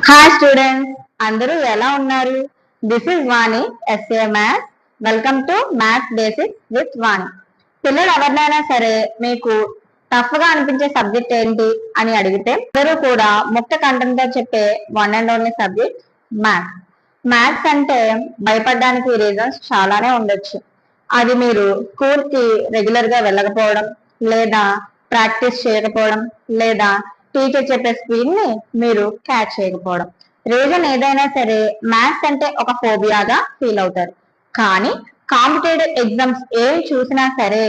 Hi students, అందరూ ఎలా ఉన్నారు? This is Vani, SA maths. Welcome to maths basics with Vani. పిల్లలు ఎవరినైనా సరే మీకు టఫ్ గా అనిపించే సబ్జెక్ట్ ఏంటి అని అడిగితే అందరూ కూడా ముక్త కంఠంతో చెప్పే one and only subject maths. Maths అంటే భయపడడానికి రీజన్స్ చాలానే ఉండొచ్చు. అది మీరు స్కూల్ కి రెగ్యులర్ గా వెళ్ళకపోవడం, లేదా ప్రాక్టీస్ చేయకపోవడం, లేదా టీచర్ చెప్పే స్పీడ్ ని మీరు క్యాచ్ చేయకపోవడం. రీజన్ ఏదైనా సరే మ్యాథ్స్ అంటే ఒక ఫోబియాగా ఫీల్ అవుతారు. కానీ కాంపిటేటివ్ ఎగ్జామ్స్ ఏం చూసినా సరే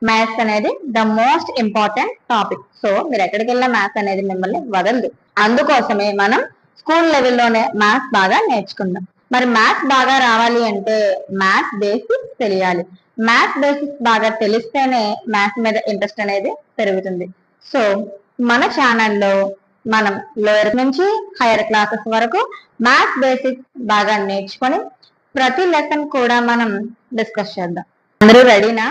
మ్యాథ్స్ అనేది the most important topic. So మీరు ఎక్కడికి వెళ్ళినా మ్యాథ్స్ అనేది మిమ్మల్ని వదలదు. అందుకోసమే మనం స్కూల్ లెవెల్లోనే మ్యాథ్స్ బాగా నేర్చుకుందాం. మరి మ్యాథ్స్ బాగా రావాలి అంటే మ్యాథ్స్ బేసిక్స్ తెలియాలి. మ్యాథ్స్ బేసిక్స్ బాగా తెలిస్తేనే మ్యాథ్స్ మీద ఇంట్రెస్ట్ అనేది పెరుగుతుంది. సో మన ఛానల్లో మనం లోయర్ నుంచి హైయర్ క్లాసెస్ వరకు మ్యాథ్స్ బేసిక్స్ బాగా నేర్చుకొని ప్రతి లెసన్ కూడా మనం డిస్కస్ చేద్దాం. అందరూ రెడీనా?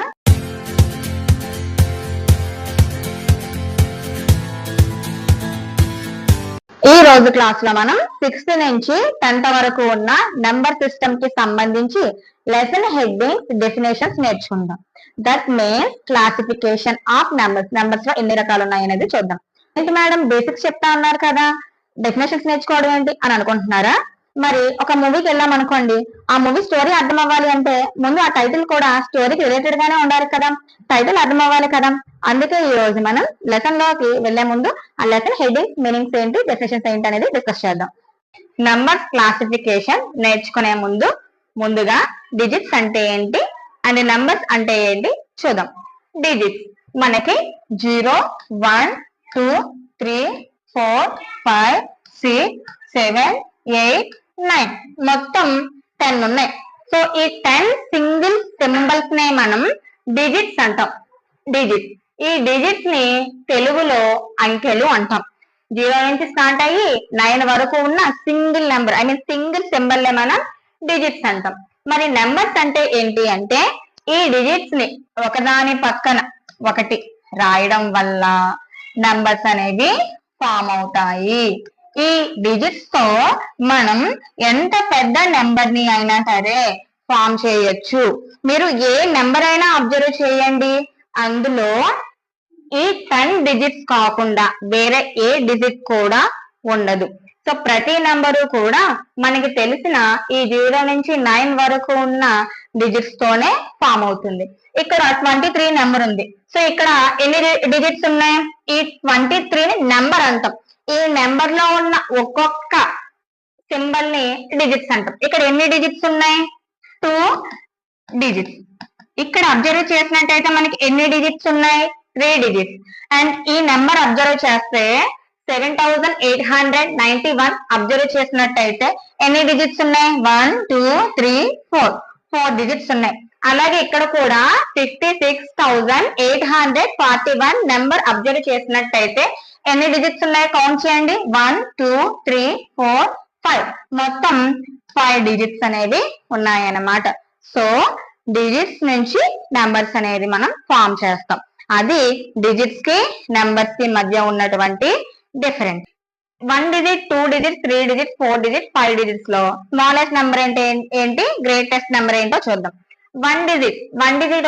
ఈ రోజు క్లాస్ లో మనం 6th నుంచి 10th వరకు ఉన్న నెంబర్ సిస్టమ్ కి సంబంధించి లెసన్ హెడ్డింగ్స్, డెఫినేషన్స్ నేర్చుకుందాం. That means classification of numbers. Numbers లో ఎన్ని రకాలు ఉన్నాయి అనేది చూద్దాం. ఏంటి మేడం బేసిక్స్ చెప్తా ఉన్నారు కదా, డెఫినేషన్స్ నేర్చుకోవడం ఏంటి అని అనుకుంటున్నారా? మరి ఒక మూవీకి వెళ్ళాం అనుకోండి, ఆ మూవీ స్టోరీ అర్థం అవ్వాలి అంటే ముందు ఆ టైటిల్ కూడా స్టోరీకి రిలేటెడ్ గానే ఉండాలి కదా, టైటిల్ అర్థం అవ్వాలి కదా. అందుకే ఈ రోజు మనం లెసన్ లోకి వెళ్లే ముందు ఆ లెసన్ హెడ్డింగ్స్, మీనింగ్స్ ఏంటి, డెఫినేషన్స్ ఏంటి అనేది డిస్కస్ చేద్దాం. నంబర్స్ క్లాసిఫికేషన్ నేర్చుకునే ముందుగా డిజిట్స్ అంటే ఏంటి అండ్ నంబర్స్ అంటే ఏంటి చూద్దాం. డిజిట్స్ మనకి 0, 1, 2, 3, 4, 5, 6, 7, 8, 9 మొత్తం 10 ఉన్నాయి. సో ఈ 10 సింగిల్ సింబల్స్ నే మనం డిజిట్స్ అంటాం. డిజిట్స్, ఈ డిజిట్స్ ని తెలుగులో అంకెలు అంటాం. 0 నుంచి స్టార్ట్ అయ్యి 9 వరకు ఉన్న single number, I mean single symbol నే మనం డిజిట్స్ అంటాం. మరి నెంబర్స్ అంటే ఏంటి అంటే ఈ డిజిట్స్ ని ఒకదాని పక్కన ఒకటి రాయడం వల్ల నంబర్స్ అనేవి ఫామ్ అవుతాయి. ఈ డిజిట్స్ తో మనం ఎంత పెద్ద నెంబర్ ని అయినా సరే ఫామ్ చేయొచ్చు. మీరు ఏ నెంబర్ అయినా అబ్జర్వ్ చేయండి, అందులో ఈ 10 డిజిట్స్ కాకుండా వేరే ఏ డిజిట్ కూడా ఉండదు. సో ప్రతి నెంబరు కూడా మనకి తెలిసిన ఈ 0 నుంచి 9 వరకు ఉన్న డిజిట్స్ తోనే ఫామ్ అవుతుంది. ఇక్కడ 23 నెంబర్ ఉంది. సో ఇక్కడ ఎన్ని డిజిట్స్ ఉన్నాయి? ఈ 23 ని నెంబర్ అంటాం. ఈ నెంబర్ లో ఉన్న ఒక్కొక్క సింబల్ ని డిజిట్స్ అంటాం. ఇక్కడ ఎన్ని డిజిట్స్ ఉన్నాయి? 2 డిజిట్స్. ఇక్కడ అబ్జర్వ్ చేసినట్టయితే మనకి ఎన్ని డిజిట్స్ ఉన్నాయి? 3 డిజిట్స్. అండ్ ఈ నెంబర్ అబ్జర్వ్ చేస్తే 7891 అబ్జర్వ్ చేసినట్టయితే ఎన్ని డిజిట్స్ ఉన్నాయి? 1, 2, 3, 4 డిజిట్స్ ఉన్నాయి. అలాగే ఇక్కడ కూడా 56,841 నెంబర్ అబ్జర్వ్ చేసినట్టయితే ఎన్ని డిజిట్స్ ఉన్నాయి? కౌంట్ చేయండి. 1, 2, 3, 4, 5 మొత్తం 5 డిజిట్స్ అనేవి ఉన్నాయన్నమాట. సో డిజిట్స్ నుంచి నెంబర్స్ అనేది మనం ఫామ్ చేస్తాం. అది డిజిట్స్ కి నెంబర్స్ కి మధ్య ఉన్నటువంటి difference. 1 digit, 2 digit, 3 digit, 4 digit, 5 digits లో స్మాలెస్ట్ నెంబర్ ఏంటి, గ్రేటెస్ట్ నెంబర్ ఏంటో చూద్దాం. 1 డిజిట్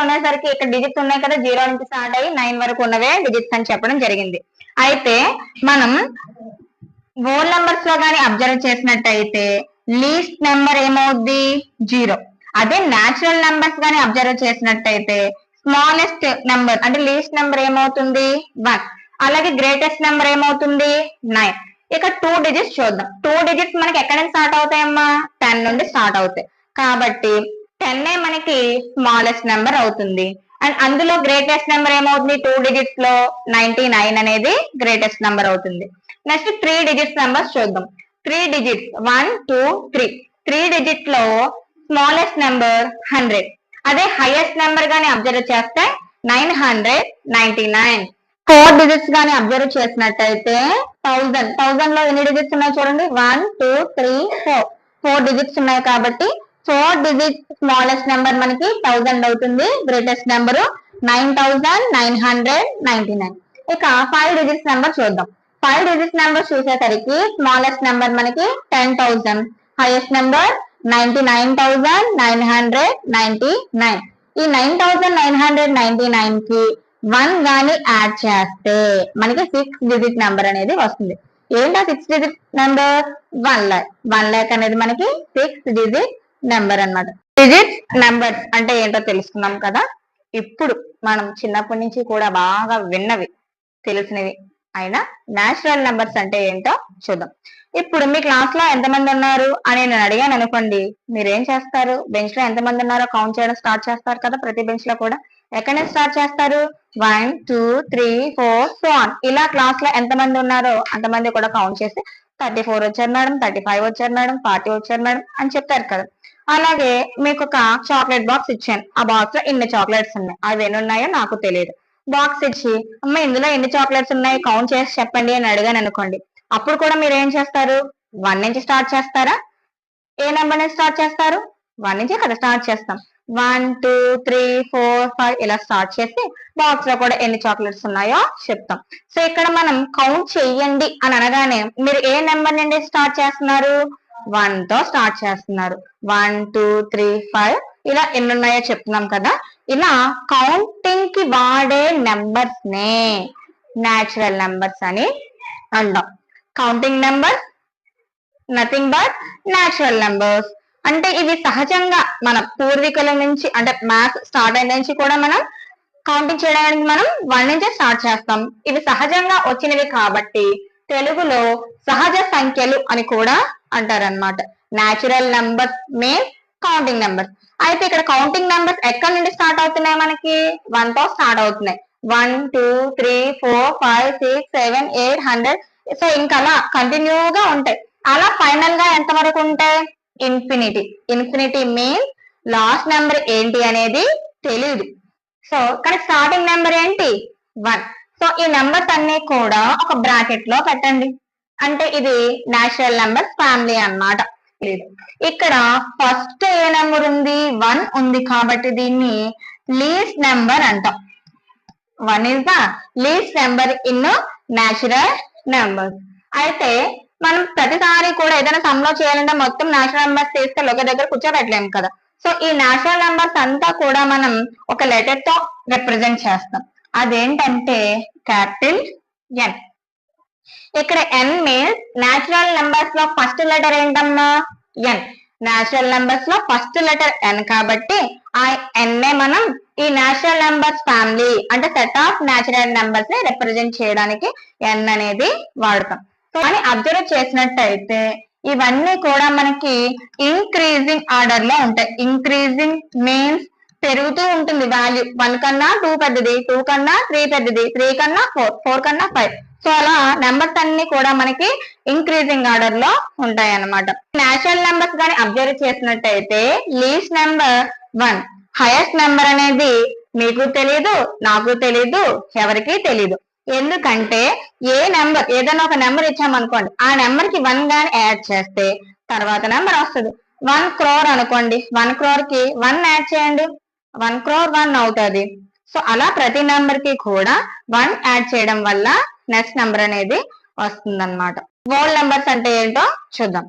ఉన్నసరికి ఇక్కడ డిజిట్స్ ఉన్నాయి కదా, 0 నుంచి స్టార్ట్ అయ్యి 9 వరకు ఉన్నవే డిజిట్స్ అని చెప్పడం జరిగింది. అయితే మనం హోల్ నెంబర్స్ లో కానీ అబ్జర్వ్ చేసినట్టయితే లీస్ట్ నెంబర్ ఏమవుద్ది? 0. అదే న్యాచురల్ నెంబర్స్ కానీ అబ్జర్వ్ చేసినట్టయితే స్మాలెస్ట్ నెంబర్ అంటే లీస్ట్ నెంబర్ ఏమవుతుంది? 1. అలాగే గ్రేటెస్ట్ నెంబర్ ఏమవుతుంది? 9. ఇక 2 డిజిట్స్ చూద్దాం. 2 డిజిట్స్ మనకి ఎక్కడ నుంచి స్టార్ట్ అవుతాయమ్మా? 10 నుండి స్టార్ట్ అవుతాయి. కాబట్టి 10 మనకి స్మాలెస్ట్ నెంబర్ అవుతుంది. అండ్ అందులో గ్రేటెస్ట్ నెంబర్ ఏమవుతుంది? 2 డిజిట్స్ లో 99 అనేది గ్రేటెస్ట్ నెంబర్ అవుతుంది. నెక్స్ట్ 3 డిజిట్స్ నెంబర్స్ చూద్దాం. 3 డిజిట్స్ 1, 2, 3. 3 డిజిట్ లో స్మాలెస్ట్ నెంబర్ 100. అదే హైయెస్ట్ నెంబర్ గాని అబ్జర్వ్ చేస్తే 999. 4 డిజిట్స్ గాని అబ్జర్వ్ చేసినట్టయితే 1000. 1000 లో ఎన్ని డిజిట్స్ ఉన్నాయి చూడండి? 1, 2, 3, 4 డిజిట్స్ ఉన్నాయి. కాబట్టి 4 డిజిట్ స్మాలెస్ట్ నెంబర్ మనకి 1000 అవుతుంది. Greatest number 9999. ఇక 5 డిజిట్స్ నెంబర్ చూద్దాం. 5 డిజిట్ నెంబర్ చూసేసరికి స్మాలెస్ట్ నెంబర్ మనకి 10,000, హైయెస్ట్ నెంబర్ 99,999. ఈ 9,999 కి 1 గాని యాడ్ చేస్తే మనకి 6 డిజిట్ నెంబర్ అనేది వస్తుంది. ఏంటా 6 డిజిట్ నెంబర్? 1 lakh అనేది మనకి 6 డిజిట్ నెంబర్ అన్నమాట. డిజిట్ నెంబర్స్ అంటే ఏంటో తెలుసుకున్నాం కదా. ఇప్పుడు మనం చిన్నప్పటి నుంచి కూడా బాగా విన్నవి, తెలిసినవి అయినా నేచురల్ నెంబర్స్ అంటే ఏంటో చూద్దాం. ఇప్పుడు మీ క్లాస్ లో ఎంతమంది ఉన్నారు అని నేను అడిగాను అనుకోండి, మీరేం చేస్తారు? బెంచ్ లో ఎంతమంది ఉన్నారో కౌంట్ చేయడం స్టార్ట్ చేస్తారు కదా. ప్రతి బెంచ్ లో కూడా ఎక్కడ నుంచి స్టార్ట్ చేస్తారు? 1 2 3 4 సో ఆన్. ఇలా క్లాస్ లో ఎంతమంది ఉన్నారో అంతమంది కూడా కౌంట్ చేసి 34 వచ్చారు మేడం, 35 వచ్చారు మేడం, 40 వచ్చారు మేడం అని చెప్తారు కదా. అలాగే మీకు ఒక చాక్లెట్ బాక్స్ ఇచ్చాను. ఆ బాక్స్ లో ఇన్ని చాక్లెట్స్ ఉన్నాయి. అవి ఎన్ని ఉన్నాయో నాకు తెలియదు. బాక్స్ ఇచ్చి అమ్మ ఇందులో ఎన్ని చాక్లెట్స్ ఉన్నాయి కౌంట్ చేసి చెప్పండి అని అడిగాను అనుకోండి, అప్పుడు కూడా మీరు ఏం చేస్తారు? 1 నుంచి స్టార్ట్ చేస్తారా? ఏ నెంబర్ నుంచి స్టార్ట్ చేస్తారు? 1 నుంచి కదా స్టార్ట్ చేస్తాం. 1 2 3 4 5 ఇలా స్టార్ట్ చేసి బాక్స్ లో కూడా ఎన్ని చాక్లెట్స్ ఉన్నాయో చెప్తాం. సో ఇక్కడ మనం కౌంట్ చెయ్యండి అని అనగానే మీరు ఏ నెంబర్ నుండి స్టార్ట్ చేస్తున్నారు? 1 తో స్టార్ట్ చేస్తున్నారు. 1 2 3 5 ఇలా ఎన్ని ఉన్నాయో చెప్తున్నాం కదా. ఇలా కౌంటింగ్ కి వాడే నెంబర్స్ నే న్యాచురల్ నెంబర్స్ అని అంటాం. Counting number nothing but natural numbers. అంటే ఇవి సహజంగా మన పూర్వీకుల నుంచి, అంటే మ్యాథ్స్ స్టార్ట్ అయిన నుంచి కూడా మనం కౌంటింగ్ చేయడానికి మనం 1 నుంచే స్టార్ట్ చేస్తాం. ఇవి సహజంగా వచ్చినవి కాబట్టి తెలుగులో సహజ సంఖ్యలు అని కూడా అంటారనమాట. Natural numbers means counting numbers. అయితే ఇక్కడ కౌంటింగ్ నెంబర్స్ ఎక్కడి నుండి స్టార్ట్ అవుతున్నాయి? మనకి 1 తో స్టార్ట్ అవుతున్నాయి. 1 2 3 4 5 6 7 8 100. సో ఇంకా అలా కంటిన్యూగా ఉంటాయి. అలా ఫైనల్ గా ఎంత వరకు ఉంటాయి? Infinity. Infinity means last number ఏంటి అనేది తెలియదు. సో కానీ స్టార్టింగ్ నెంబర్ ఏంటి? 1. సో ఈ నెంబర్స్ అన్ని కూడా ఒక బ్రాకెట్ లో పెట్టండి. అంటే ఇది నేచురల్ నెంబర్స్ ఫ్యామిలీ అన్నమాట. ఇక్కడ ఫస్ట్ ఏ నెంబర్ ఉంది? 1 ఉంది కాబట్టి దీన్ని లీస్ట్ నెంబర్ అంటాం. 1 is the least number in natural numbers. అయితే మనం ప్రతిసారి కూడా ఏదైనా సమ్ లో చేయాలంటే మొత్తం నేచురల్ నెంబర్స్ తీసుకెళ్ళి ఒక దగ్గర కూర్చోబెట్టలేము కదా. సో ఈ నేచురల్ నెంబర్స్ అంతా కూడా మనం ఒక లెటర్ తో రిప్రజెంట్ చేస్తాం. అదేంటంటే క్యాపిటల్ ఎన్. ఇక్కడ ఎన్ మీన్స్ నేచురల్ నెంబర్స్ లో ఫస్ట్ లెటర్ ఏంటమ్మా? ఎన్. నేచురల్ నెంబర్స్ లో ఫస్ట్ లెటర్ ఎన్ కాబట్టి ఆ ఎన్ నే మనం ఈ నేచురల్ నెంబర్స్ ఫ్యామిలీ అంటే సెట్ ఆఫ్ నేచురల్ నెంబర్స్ ని రిప్రజెంట్ చేయడానికి ఎన్ అనేది వాడతాం. సో అని అబ్జర్వ్ చేసినట్టయితే ఇవన్నీ కూడా మనకి ఇంక్రీజింగ్ ఆర్డర్ లో ఉంటాయి. ఇంక్రీజింగ్ మీన్స్ పెరుగుతూ ఉంటుంది వాల్యూ. 1 కన్నా 2 పెద్దది, 2 కన్నా 3 పెద్దది, 3 కన్నా 4, 4 కన్నా 5. సో అలా నెంబర్స్ అన్ని కూడా మనకి ఇంక్రీజింగ్ ఆర్డర్ లో ఉంటాయి అన్నమాట. నేచురల్ నెంబర్స్ కానీ అబ్జర్వ్ చేసినట్టయితే లీస్ట్ నెంబర్ 1, హైయెస్ట్ నెంబర్ అనేది మీకు తెలీదు, నాకు తెలీదు, ఎవరికి తెలీదు. ఎందుకంటే ఏ నెంబర్ ఏదైనా ఒక నెంబర్ ఇచ్చామనుకోండి, ఆ నెంబర్ కి 1 గాని యాడ్ చేస్తే తర్వాత నెంబర్ వస్తుంది. 1 crore అనుకోండి, 1 crore కి 1 యాడ్ చేయండి, 1 crore 1 అవుతుంది. సో అలా ప్రతి నెంబర్ కి కూడా 1 యాడ్ చేయడం వల్ల నెక్స్ట్ నెంబర్ అనేది వస్తుందన్నమాట. హోల్ నెంబర్స్ అంటే ఏంటో చూద్దాం.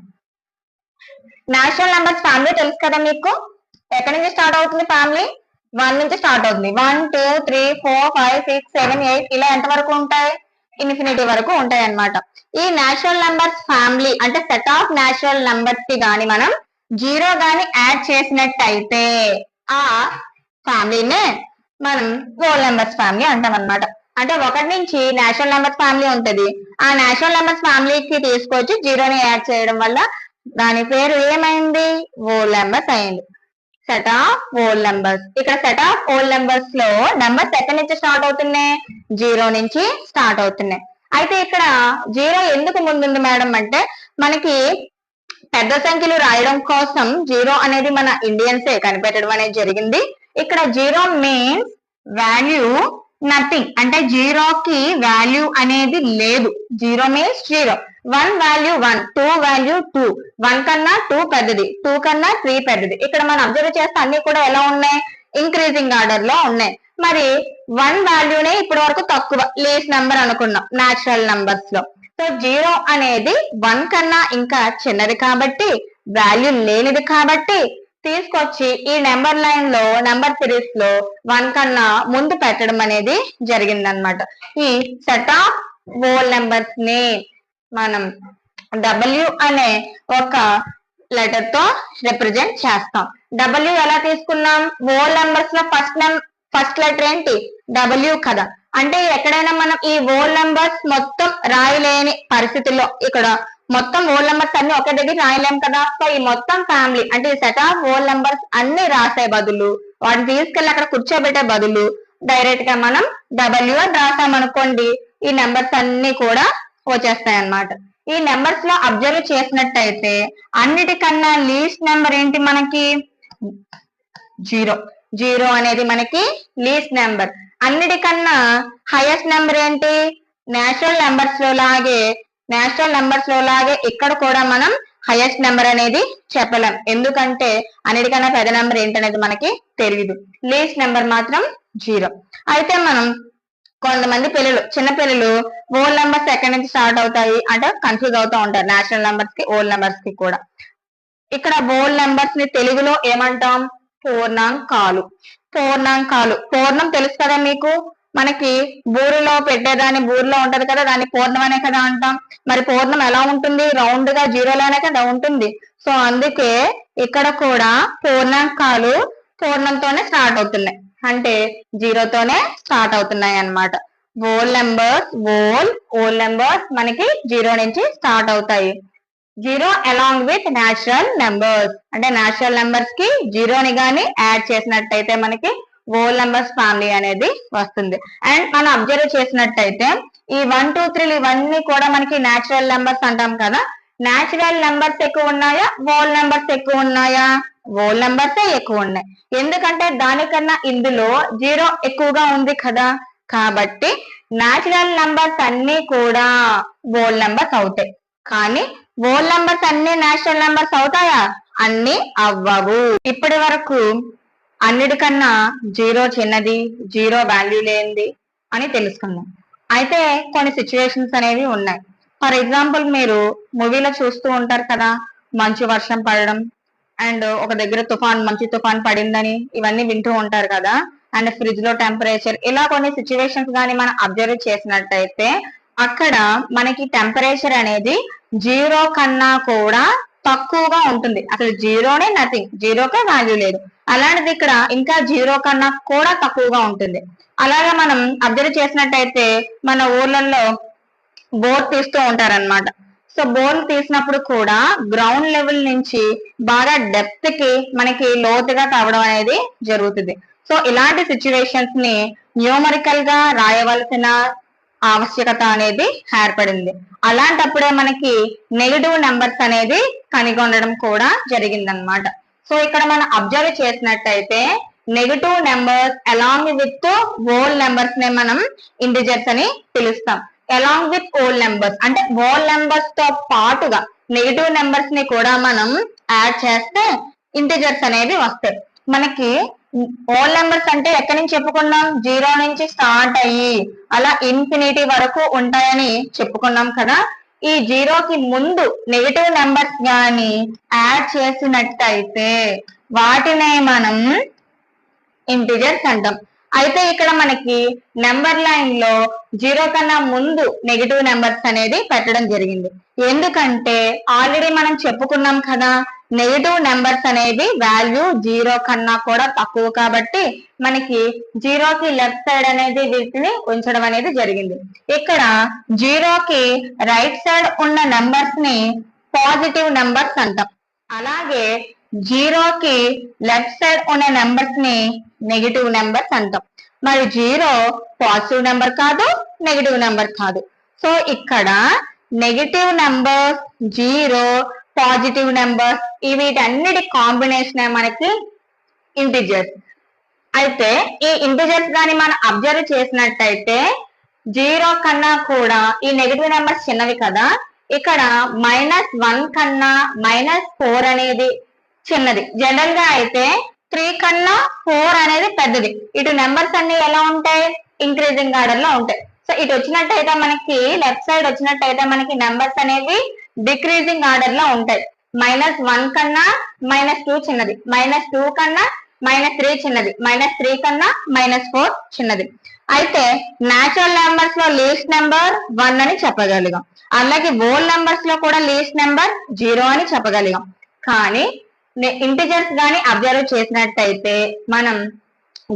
నేచురల్ నెంబర్స్ ఫ్యామిలీ తెలుసు కదా మీకు. ఎక్కడి నుంచి స్టార్ట్ అవుతుంది ఫ్యామిలీ? 1 నుంచి స్టార్ట్ అవుతుంది. 1 2 3 4 5 6 7 8 ఇలా ఎంత వరకు ఉంటాయి? ఇన్ఫినిటీ వరకు ఉంటాయి అన్నమాట. ఈ నేచురల్ నెంబర్స్ ఫ్యామిలీ అంటే సెట్ ఆఫ్ నేచురల్ నెంబర్స్ కి గాని మనం 0 గాని యాడ్ చేసినట్టయితే ఆ ఫ్యామిలీనే మనం హోల్ నెంబర్స్ ఫ్యామిలీ అంటాం అన్నమాట. అంటే 1 నుంచి నేచురల్ నెంబర్స్ ఫ్యామిలీ ఉంటది. ఆ నేచురల్ నెంబర్స్ ఫ్యామిలీకి తీసుకొచ్చి 0ని యాడ్ చేయడం వల్ల దాని పేరు ఏమైంది? హోల్ నెంబర్స్ అయింది. Set of whole numbers. ఇక్కడ సెట్ ఆఫ్ హోల్ నెంబర్స్ లో నెంబర్స్ ఎక్కడి నుంచి స్టార్ట్ అవుతున్నాయి? 0 నుంచి స్టార్ట్ అవుతున్నాయి. అయితే ఇక్కడ 0 ఎందుకు ముందుంది మేడం అంటే మనకి పెద్ద సంఖ్యలు రాయడం కోసం 0 అనేది మన ఇండియన్సే కనిపెట్టడం అనేది జరిగింది. ఇక్కడ 0 మీన్స్ వాల్యూ నథింగ్, అంటే 0 కి వాల్యూ అనేది లేదు. 0 మీన్స్ 0. 1 వాల్యూ 1, 2 వాల్యూ 2, 1 కన్నా 2 పెద్దది, 2 కన్నా 3 పెద్దది. ఇక్కడ మనం అబ్జర్వ్ చేస్తే అన్ని కూడా ఎలా ఉన్నాయి? ఇంక్రీజింగ్ ఆర్డర్ లో ఉన్నాయి. మరి 1 వాల్యూనే ఇప్పటి వరకు తక్కువ లీస్ట్ నెంబర్ అనుకున్నాం నేచురల్ నెంబర్స్ లో. సో 0 అనేది 1 కన్నా ఇంకా చిన్నది కాబట్టి వాల్యూ లేనిది కాబట్టి తీసుకొచ్చి ఈ నెంబర్ లైన్ లో నెంబర్ సిరీస్ లో 1 కన్నా ముందు పెట్టడం అనేది జరిగిందనమాట. ఈ సెట్ ఆఫ్ హోల్ నెంబర్స్ ని మనం W అనే ఒక లెటర్ తో రిప్రజెంట్ చేస్తాం. W ఎలా తీసుకున్నాం? హోల్ నెంబర్స్ లో ఫస్ట్ లెటర్ ఏంటి? W కదా. అంటే ఎక్కడైనా మనం ఈ హోల్ నెంబర్స్ మొత్తం రాయలేని పరిస్థితుల్లో ఇక్కడ మొత్తం హోల్ నెంబర్స్ అన్ని ఒకే దగ్గర రాయలేం కదా. సో ఈ మొత్తం ఫ్యామిలీ అంటే ఈ సెట్ ఆఫ్ హోల్ నెంబర్స్ అన్ని రాసే బదులు వాటిని తీసుకెళ్లి అక్కడ కూర్చోబెట్టే బదులు డైరెక్ట్ గా మనం W అని రాసామనుకోండి, ఈ నెంబర్స్ అన్ని కూడా వచ్చేస్తాయి అన్నమాట. ఈ నెంబర్స్ లో అబ్జర్వ్ చేసినట్టయితే అన్నిటికన్నా లీస్ట్ నెంబర్ ఏంటి మనకి? 0. 0 అనేది మనకి లీస్ట్ నెంబర్. అన్నిటికన్నా హైయెస్ట్ నెంబర్ ఏంటి? నేచురల్ నెంబర్స్ లో లాగే ఇక్కడ కూడా మనం హైయెస్ట్ నెంబర్ అనేది చెప్పలేం. ఎందుకంటే అన్నిటికన్నా పెద్ద నెంబర్ ఏంటనేది మనకి తెలియదు. లీస్ట్ నెంబర్ మాత్రం 0. అయితే మనం కొంతమంది చిన్న పిల్లలు హోల్ నెంబర్స్ ఎక్కడి నుంచి స్టార్ట్ అవుతాయి అంటే కన్ఫ్యూజ్ అవుతూ ఉంటారు, నేచురల్ నెంబర్స్ కి హోల్ నెంబర్స్ కి కూడా. ఇక్కడ హోల్ నెంబర్స్ ని తెలుగులో ఏమంటాం? పూర్ణాంకాలు. పూర్ణం తెలుసు కదా మీకు, మనకి బూరిలో పెట్టేదాన్ని బూరిలో ఉంటది కదా, దాన్ని పూర్ణం అనే కదా అంటాం. మరి పూర్ణం ఎలా ఉంటుంది? రౌండ్ గా 0లోనే కదా ఉంటుంది. సో అందుకే ఇక్కడ కూడా పూర్ణాంకాలు పూర్ణంతోనే స్టార్ట్ అవుతున్నాయి, అంటే 0తోనే స్టార్ట్ అవుతున్నాయి అన్నమాట. హోల్ నెంబర్స్ మనకి 0 నుంచి స్టార్ట్ అవుతాయి. 0 అలాంగ్ విత్ న్యాచురల్ నెంబర్స్ అంటే న్యాచురల్ నెంబర్స్ కి 0ని గాని యాడ్ చేసినట్టయితే మనకి హోల్ నెంబర్స్ ఫ్యామిలీ అనేది వస్తుంది. అండ్ మనం అబ్జర్వ్ చేసినట్టయితే ఈ 1, 2, 3 ఇవన్నీ కూడా మనకి న్యాచురల్ నెంబర్స్ అంటాం కదా. న్యాచురల్ నెంబర్స్ ఎక్కువ ఉన్నాయా? హోల్ నెంబర్స్ ఎక్కువ ఉన్నాయా? హోల్ నెంబర్సే ఎక్కువ ఉన్నాయి. ఎందుకంటే దానికన్నా ఇందులో 0 ఎక్కువగా ఉంది కదా. కాబట్టి న్యాచురల్ నెంబర్స్ అన్ని కూడా హోల్ నెంబర్స్ అవుతాయి. కానీ హోల్ నెంబర్స్ అన్ని నేచురల్ నెంబర్స్ అవుతాయా? అన్ని అవ్వవు. ఇప్పటి వరకు అన్నిటికన్నా 0 చిన్నది, 0 వాల్యూ లేనిది అని తెలుసుకున్నాం. అయితే కొన్ని సిచ్యువేషన్స్ అనేవి ఉన్నాయి. ఫర్ ఎగ్జాంపుల్ మీరు మూవీలో చూస్తూ ఉంటారు కదా, మంచు వర్షం పడడం అండ్ ఒక దగ్గర మంచు తుఫాన్ పడిందని ఇవన్నీ వింటూ ఉంటారు కదా. అండ్ ఫ్రిడ్జ్ లో టెంపరేచర్, ఇలా కొన్ని సిచ్యువేషన్స్ కానీ మనం అబ్జర్వ్ చేసినట్టయితే అక్కడ మనకి టెంపరేచర్ అనేది 0 కన్నా కూడా తక్కువగా ఉంటుంది. అసలు 0నే నథింగ్, 0కే వాల్యూ లేదు. అలాంటిది ఇక్కడ ఇంకా 0 కన్నా కూడా తక్కువగా ఉంటుంది. అలాగా మనం అబ్జర్వ్ చేసినట్టయితే మన ఊర్లలో బోర్ తీస్తూ ఉంటారన్నమాట. సో బోర్ తీసినప్పుడు కూడా గ్రౌండ్ లెవెల్ నుంచి బాగా డెప్త్ కి మనకి లోతుగా తవ్వడం అనేది జరుగుతుంది. సో ఇలాంటి సిచ్యువేషన్స్ ని న్యూమరికల్ గా రాయవలసిన ఆవశ్యకత అనేది ఏర్పడింది. అలాంటప్పుడే మనకి నెగటివ్ నెంబర్స్ అనేది కనుగొనడం కూడా జరిగిందనమాట. సో ఇక్కడ మనం అబ్జర్వ్ చేసినట్టయితే negative numbers along with whole numbers నే మనం ఇంటిజర్స్ అని పిలుస్తాం. అలాంగ్ విత్ హోల్ నెంబర్స్ అంటే హోల్ నెంబర్స్ తో పాటుగా నెగటివ్ నెంబర్స్ ని కూడా మనం యాడ్ చేస్తే ఇంటిజర్స్ అనేవి వస్తాయి. మనకి హోల్ నెంబర్స్ అంటే ఎక్కడి నుంచి చెప్పుకున్నాం? 0 నుంచి స్టార్ట్ అయ్యి అలా ఇన్ఫినిటీ వరకు ఉంటాయని చెప్పుకున్నాం కదా. ఈ 0కి ముందు నెగటివ్ నెంబర్స్ గాని యాడ్ చేసినట్టయితే వాటినే మనం ఇంటిజర్స్ అంటాం. అయితే ఇక్కడ మనకి నెంబర్ లైన్ లో 0 కన్నా ముందు నెగటివ్ నెంబర్స్ అనేది పెట్టడం జరిగింది. ఎందుకంటే ఆల్రెడీ మనం చెప్పుకున్నాం కదా, నెగటివ్ నెంబర్స్ అనేవి వాల్యూ 0 కన్నా కూడా తక్కువ కాబట్టి మనకి 0కి లెఫ్ట్ సైడ్ అనేది వీటిని ఉంచడం అనేది జరిగింది. ఇక్కడ 0కి రైట్ సైడ్ ఉన్న నెంబర్స్ ని పాజిటివ్ నెంబర్స్ అంటాం. అలాగే 0కి లెఫ్ట్ సైడ్ ఉన్న నెంబర్స్ ని నెగటివ్ నెంబర్స్ అంటాం. మరి 0 పాజిటివ్ నెంబర్ కాదు, నెగటివ్ నెంబర్ కాదు. సో ఇక్కడ నెగటివ్ నెంబర్స్, 0, పాజిటివ్ నెంబర్స్ వీటన్నిటి కాంబినేషన్ మనకి ఇంటిజర్స్. అయితే ఈ ఇంటిజర్స్ గాని మనం అబ్జర్వ్ చేసినట్టయితే 0 కన్నా కూడా ఈ నెగటివ్ నెంబర్స్ చిన్నవి కదా. ఇక్కడ -1 కన్నా -4 అనేది చిన్నది. జనరల్ గా అయితే 3 కన్నా 4 అనేది పెద్దది. ఇటు నెంబర్స్ అన్ని ఎలా ఉంటాయి? ఇంక్రీజింగ్ ఆర్డర్ లో ఉంటాయి. సో ఇటు వచ్చినట్టయితే మనకి లెఫ్ట్ సైడ్ వచ్చినట్టయితే మనకి నెంబర్స్ అనేవి డిక్రీజింగ్ ఆర్డర్ లో ఉంటాయి. -1 కన్నా -2 చిన్నది, -2 కన్నా -3 చిన్నది, -3 కన్నా -4 చిన్నది. అయితే న్యాచురల్ నెంబర్స్ లో లీస్ట్ నెంబర్ 1 అని చెప్పగలిగాం. అలాగే హోల్ నెంబర్స్ లో కూడా లీస్ట్ నెంబర్ 0 అని చెప్పగలిగాం. కానీ ఇంటిజర్స్ గాని అబ్జర్వ్ చేసినట్టయితే మనం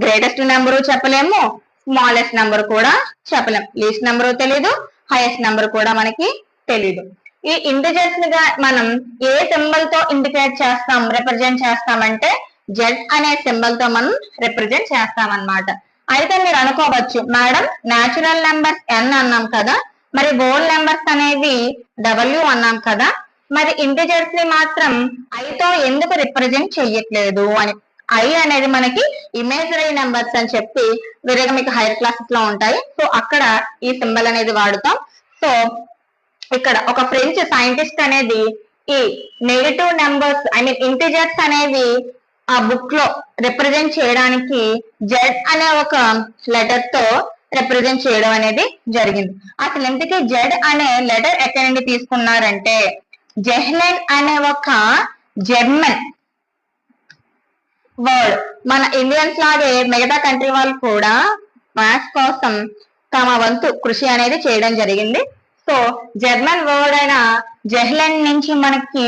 గ్రేటెస్ట్ నెంబరు చెప్పలేము, స్మాలెస్ట్ నెంబర్ కూడా చెప్పలేం. లీస్ట్ నెంబరు తెలీదు, హైయెస్ట్ నెంబర్ కూడా మనకి తెలీదు. ఈ ఇంటిజర్స్ గా మనం ఏ సింబల్ తో ఇండికేట్ చేస్తాం, రిప్రజెంట్ చేస్తామంటే జెడ్ అనే సింబల్ తో మనం రిప్రజెంట్ చేస్తాం అన్నమాట. అయితే మీరు అనుకోవచ్చు, మేడం న్యాచురల్ నెంబర్స్ n అన్నాం కదా, మరి హోల్ నెంబర్స్ అనేవి w అన్నాం కదా, మరి ఇంటిజర్స్ ని మాత్రం i తో ఎందుకు రిప్రజెంట్ చెయ్యట్లేదు అని. i అనేది మనకి ఇమేజరీ నెంబర్స్ అని చెప్పి వేరేగా మీకు హైయర్ క్లాసెస్ లో ఉంటాయి. సో అక్కడ ఈ సింబల్ అనేది వాడుతాం. సో ఇక్కడ ఒక ఫ్రెంచ్ సైంటిస్ట్ అనేది ఈ నెగటివ్ నెంబర్స్ ఇంటిజర్స్ అనేవి ఆ బుక్ లో రిప్రజెంట్ చేయడానికి జెడ్ అనే ఒక లెటర్ తో రిప్రజెంట్ చేయడం అనేది జరిగింది. అసలు ఇంతకీ జెడ్ అనే లెటర్ ఎక్కడి నుండి తీసుకున్నారంటే జెహ్లెన్ అనే ఒక జర్మన్ వర్డ్. మన ఇండియన్స్ లాగే మిగతా కంట్రీ వాళ్ళు కూడా మ్యాథ్స్ కోసం తమ వంతు కృషి అనేది చేయడం జరిగింది. సో జర్మన్ వర్డ్ అయిన జెహ్లెన్ నుంచి మనకి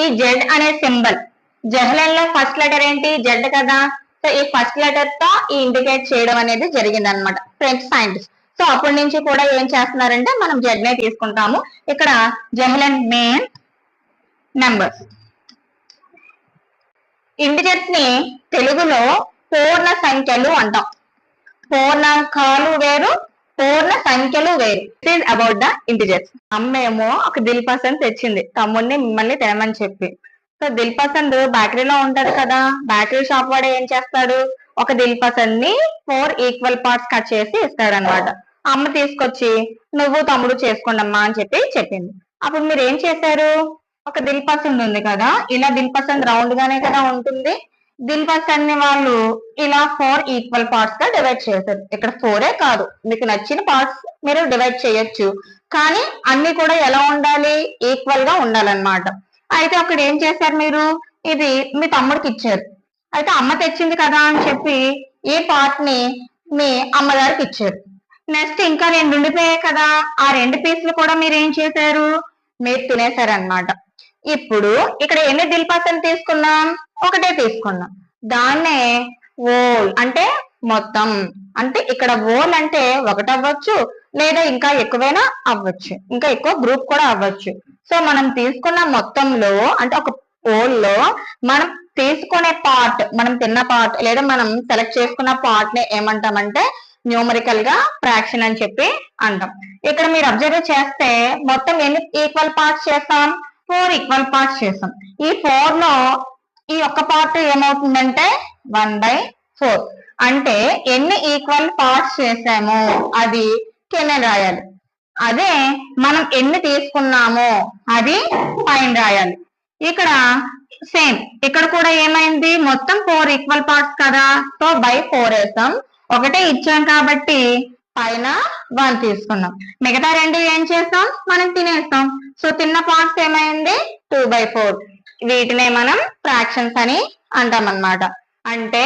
ఈ జెడ్ అనే సింబల్, జెహ్లెన్ లో ఫస్ట్ లెటర్ ఏంటి జెడ్ కదా, సో ఈ ఫస్ట్ లెటర్ తో ఈ ఇండికేట్ చేయడం అనేది జరిగింది అనమాట ఫ్రెంచ్ సైంటిస్ట్. సో అప్పటి నుంచి కూడా ఏం చేస్తున్నారంటే మనం జెడ్ నే తీసుకుంటాము. ఇక్కడ జెహ్లెన్ మెయిన్ నెంబర్స్. ఇంటిజర్స్ ని తెలుగులో పూర్ణ సంఖ్యలు అంటాం. పూర్ణాంకాలు వేరు, పూర్ణ సంఖ్యలు వేరు. It is about the integers. అమ్మేమో ఒక దిల్ పసంద్ తెచ్చింది తమ్ముడిని మిమ్మల్ని తినమని చెప్పి. సో దిల్ పసంద్ బేకరీలో ఉంటది కదా, బేకరీ షాప్ వాడు ఏం చేస్తాడు, ఒక దిల్ పసంద్ ని 4 ఈక్వల్ పార్ట్స్ కట్ చేసి ఇస్తాడు అనమాట. అమ్మ తీసుకొచ్చి నువ్వు తమ్ముడు చేసుకోండమ్మా అని చెప్పి చెప్పింది. అప్పుడు మీరు ఏం చేశారు, ఒక దిల్ పసంద్ ఉంది కదా, ఇలా దిల్ పసంద్ రౌండ్ గానే కదా ఉంటుంది, దిల్ పసంద్ ని వాళ్ళు ఇలా 4 ఈక్వల్ పార్ట్స్ గా డివైడ్ చేశారు. ఇక్కడ 4 కాదు, మీకు నచ్చిన పార్ట్స్ మీరు డివైడ్ చేయొచ్చు, కానీ అన్ని కూడా ఎలా ఉండాలి, ఈక్వల్ గా ఉండాలన్నమాట. అయితే అక్కడ ఏం చేశారు మీరు, ఇది మీ తమ్ముడికి ఇచ్చారు. అయితే అమ్మ తెచ్చింది కదా అని చెప్పి ఈ పార్ట్ ని మీ అమ్మగారికి ఇచ్చారు. నెక్స్ట్ ఇంకా 2 ఉండిపోయాయి కదా, ఆ 2 పీసులు కూడా మీరు ఏం చేశారు, మీరు తినేశారు అనమాట. ఇప్పుడు ఇక్కడ ఎన్ని దిల్ పసంద్ తీసుకున్నాం, ఒకటే తీసుకున్నాం. దాన్నే ఓల్ అంటే మొత్తం. అంటే ఇక్కడ ఓల్ అంటే ఒకటి అవ్వచ్చు, లేదా ఇంకా ఎక్కువైనా అవ్వచ్చు, ఇంకా ఎక్కువ గ్రూప్ కూడా అవ్వచ్చు. సో మనం తీసుకున్న మొత్తంలో అంటే ఒక ఓల్ లో మనం తీసుకునే పార్ట్, మనం తిన్న పార్ట్ లేదా మనం సెలెక్ట్ చేసుకున్న పార్ట్ ని ఏమంటామంటే న్యూమరికల్ గా ఫ్రాక్షన్ అని చెప్పి అంటాం. ఇక్కడ మీరు అబ్జర్వ్ చేస్తే మొత్తం ఎన్ని ఈక్వల్ పార్ట్స్ చేస్తాం, 4 ఈక్వల్ పార్ట్స్ చేస్తాం. ఈ 4 లో ఈ ఒక్క పార్ట్ ఏమవుతుందంటే 1/4. అంటే ఎన్ని ఈక్వల్ పార్ట్స్ చేసామో అది కింద రాయాలి, అదే మనం ఎన్ని తీసుకున్నామో అది పైన రాయాలి. ఇక్కడ సేమ్ ఇక్కడ కూడా ఏమైంది, మొత్తం 4 ఈక్వల్ పార్ట్స్ కదా, సో బై 4 వేసాం. ఒకటే ఇచ్చాం కాబట్టి పైన 1 తీసుకున్నాం, మిగతా 2 ఏం చేస్తాం, మనం తినేస్తాం. సో తిన్న పార్ట్స్ ఏమైంది 2/4. వీటినే మనం ఫ్రాక్షన్స్ అని అంటాం అన్నమాట. అంటే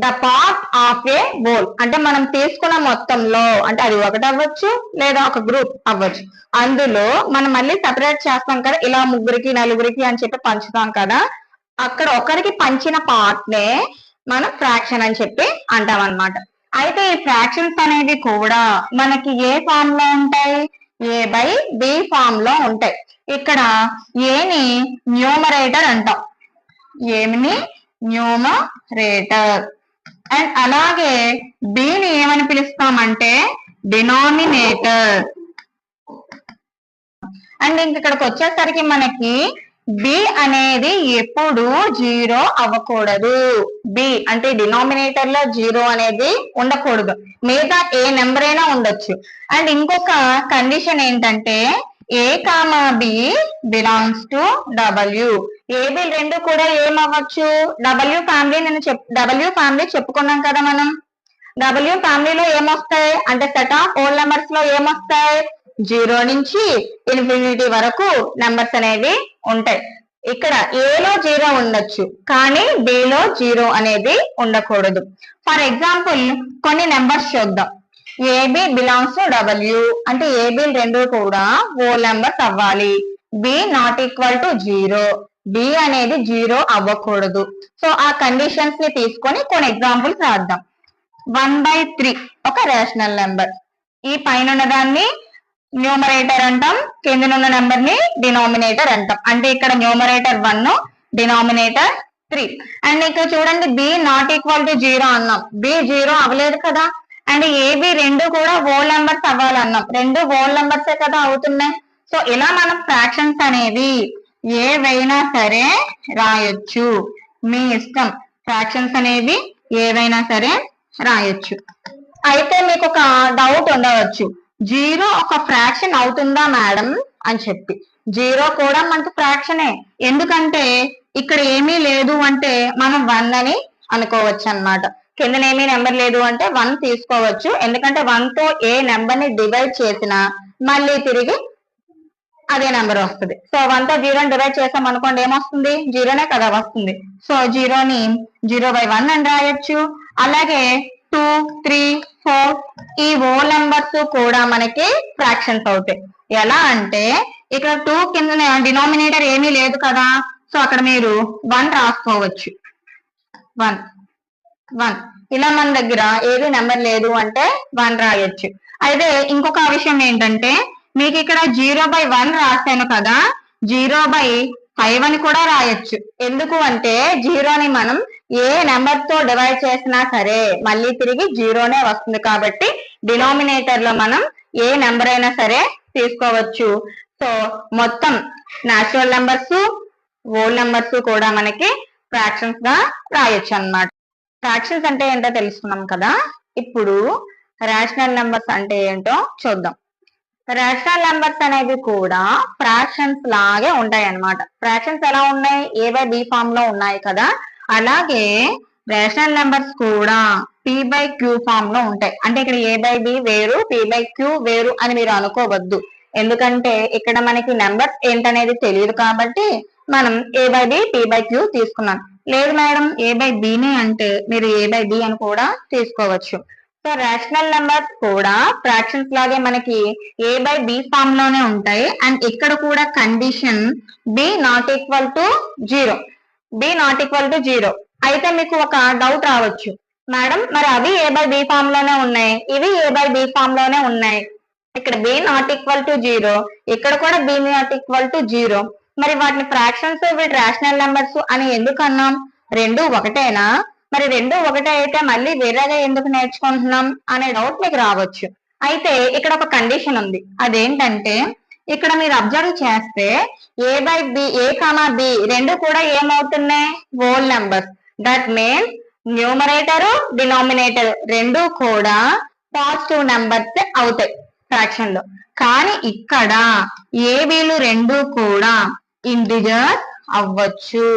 the part of A whole అంటే మనం తీసుకున్న మొత్తంలో, అంటే అది ఒకటి అవ్వచ్చు లేదా ఒక గ్రూప్ అవ్వచ్చు, అందులో మనం మళ్ళీ సెపరేట్ చేస్తాం కదా, ఇలా 3కి 4కి అని చెప్పి పంచుతాం కదా, అక్కడ ఒకరికి పంచిన పార్ట్ నే మనం ఫ్రాక్షన్ అని చెప్పి అంటాం అన్నమాట. అయితే ఈ ఫ్రాక్షన్స్ అనేవి కూడా మనకి ఏ ఫామ్ లో ఉంటాయి, A/B ఫామ్ లో ఉంటాయి. ఇక్కడ ఏని న్యూమరేటర్ అంటాం, ఏమిని న్యూమరేటర్, అండ్ అలాగే బిని ఏమని పిలుస్తామంటే డినామినేటర్. అండ్ ఇంక ఇక్కడికి వచ్చేసరికి మనకి బి అనేది ఎప్పుడు 0 అవ్వకూడదు. బి అంటే డినామినేటర్ లో 0 అనేది ఉండకూడదు, మిగతా ఏ నెంబర్ అయినా ఉండొచ్చు. అండ్ ఇంకొక కండిషన్ ఏంటంటే A comma B belongs to W. A B రెండు కూడా ఏమవ్వచ్చు, డబ్ల్యూ ఫ్యామిలీ చెప్పుకున్నాం కదా మనం. డబ్ల్యూ ఫ్యామిలీలో ఏమొస్తాయి అంటే సెట్ ఆఫ్ హోల్ నెంబర్స్ లో ఏమొస్తాయి 0 నుంచి ఇన్ఫినిటీ వరకు నెంబర్స్ అనేవి ఉంటాయి. ఇక్కడ ఏలో 0 ఉండొచ్చు కానీ బిలో 0 అనేది ఉండకూడదు. ఫర్ ఎగ్జాంపుల్ కొన్ని నెంబర్స్ చూద్దాం. ఏబి బిలాంగ్స్ టు డబ్ల్యూ అంటే ఏబి రెండు కూడా హోల్ నెంబర్స్ అవ్వాలి. B not equal to 0 B అనేది 0 అవ్వకూడదు. సో ఆ కండిషన్స్ ని తీసుకొని కొన్ని ఎగ్జాంపుల్స్ రాద్దాం. 1/3 ఒక రేషనల్ నెంబర్. ఈ పైన ఉన్న దాన్ని న్యూమరేటర్ అంటాం, కిందనున్న నెంబర్ ని డినామినేటర్ అంటాం. అంటే ఇక్కడ న్యూమరేటర్ 1 డినామినేటర్ 3. అండ్ ఇక్కడ చూడండి బి నాట్ ఈక్వల్ టు 0 అన్నాం. బి 0 అవ్వలేదు కదా. అండ్ ఏబి రెండు కూడా హోల్ నెంబర్స్ అవ్వాలన్నాం. రెండు హోల్ నెంబర్సే కదా అవుతున్నాయి. సో ఇలా మనం ఫ్రాక్షన్స్ అనేవి ఏవైనా సరే రాయొచ్చు. మీ ఇష్టం. ఫ్రాక్షన్స్ అనేవి ఏవైనా సరే రాయొచ్చు. అయితే మీకు ఒక డౌట్ ఉండవచ్చు, 0 ఒక ఫ్రాక్షన్ అవుతుందా మేడం అని చెప్పి. 0 కూడా మనకు ఫ్రాక్షనే. ఎందుకంటే ఇక్కడ ఏమీ లేదు అంటే మనం 1 అని అనుకోవచ్చు అన్నమాట. కింద ఏమీ నెంబర్ లేదు అంటే 1 తీసుకోవచ్చు. ఎందుకంటే 1 తో ఏ నెంబర్ ని డివైడ్ చేసినా మళ్ళీ తిరిగి అదే నెంబర్ వస్తుంది. సో 1 తో 0 డివైడ్ చేసాం అనుకోండి ఏమొస్తుంది 0నే కదా వస్తుంది. సో 0ని 0/1 అని రాయొచ్చు. అలాగే 2, 3, 4 ఈ హోల్ నెంబర్స్ కూడా మనకి ఫ్రాక్షన్స్ అవుతాయి. ఎలా అంటే ఇక్కడ 2 కింద డినామినేటర్ ఏమీ లేదు కదా. సో అక్కడ మీరు 1 రాసుకోవచ్చు. 1 ఇలా మన దగ్గర ఏది నెంబర్ లేదు అంటే 1 రాయొచ్చు. అయితే ఇంకొక విషయం ఏంటంటే మీకు ఇక్కడ 0/1 రాశాను కదా, 0/5 అని కూడా రాయొచ్చు. ఎందుకు అంటే 0ని మనం ఏ నెంబర్ తో డివైడ్ చేసినా సరే మళ్ళీ తిరిగి 0నే వస్తుంది. కాబట్టి డినామినేటర్ లో మనం ఏ నెంబర్ అయినా సరే తీసుకోవచ్చు. సో మొత్తం న్యాచురల్ నెంబర్స్ హోల్ నెంబర్స్ కూడా మనకి ఫ్రాక్షన్స్ గా రాయొచ్చు అన్నమాట. ఫ్రాక్షన్స్ అంటే ఏంటో తెలుసుకున్నాం కదా. ఇప్పుడు రేషనల్ నెంబర్స్ అంటే ఏంటో చూద్దాం. రేషనల్ నెంబర్స్ అనేవి కూడా ఫ్రాక్షన్స్ లాగే ఉంటాయి అన్నమాట. ఫ్రాక్షన్స్ ఎలా ఉన్నాయి A/B ఫామ్ లో ఉన్నాయి కదా, అలాగే రేషనల్ నెంబర్స్ కూడా P/Q ఫామ్ లో ఉంటాయి. అంటే ఇక్కడ A/B వేరు P/Q వేరు అని మీరు అనుకోవద్దు. ఎందుకంటే ఇక్కడ మనకి నెంబర్స్ ఏంటనేది తెలియదు కాబట్టి మనం A/B P/Q తీసుకున్నాం. లేదు మేడం A/Bనే అంటే మీరు A/B అని కూడా తీసుకోవచ్చు. సో రేషనల్ నెంబర్స్ కూడా ఫ్రాక్షన్స్ లాగే మనకి A/B ఫామ్ లోనే ఉంటాయి. అండ్ ఇక్కడ కూడా condition B not equal to 0. B not equal to 0. అయితే మీకు ఒక డౌట్ రావచ్చు, మేడం మరి అవి A/B ఫామ్ లోనే ఉన్నాయి, ఇవి A/B ఫామ్ లోనే ఉన్నాయి. ఇక్కడ B నాట్ ఈక్వల్ టు 0, ఇక్కడ కూడా B నాట్ ఈక్వల్ టు 0. మరి వాటిని ఫ్రాక్షన్స్ వీటి రేషనల్ నెంబర్స్ అని ఎందుకు అన్నాం? రెండు ఒకటేనా? మరి రెండు ఒకటే అయితే మళ్ళీ వేరేగా ఎందుకు నేర్చుకుంటున్నాం అనే డౌట్ మీకు రావచ్చు. అయితే ఇక్కడ ఒక కండిషన్ ఉంది. అదేంటంటే ఇక్కడ మీరు అబ్జర్వ్ చేస్తే A/B రెండు కూడా ఏమవుతున్నాయి whole numbers. That means numerator denominator రెండు కూడా పాజిటివ్ నెంబర్స్ అవుతాయి ఫ్రాక్షన్ లో. కానీ ఇక్కడ ఏబీలు రెండు కూడా ఇంటిజర్స్ అవ్వచ్చు.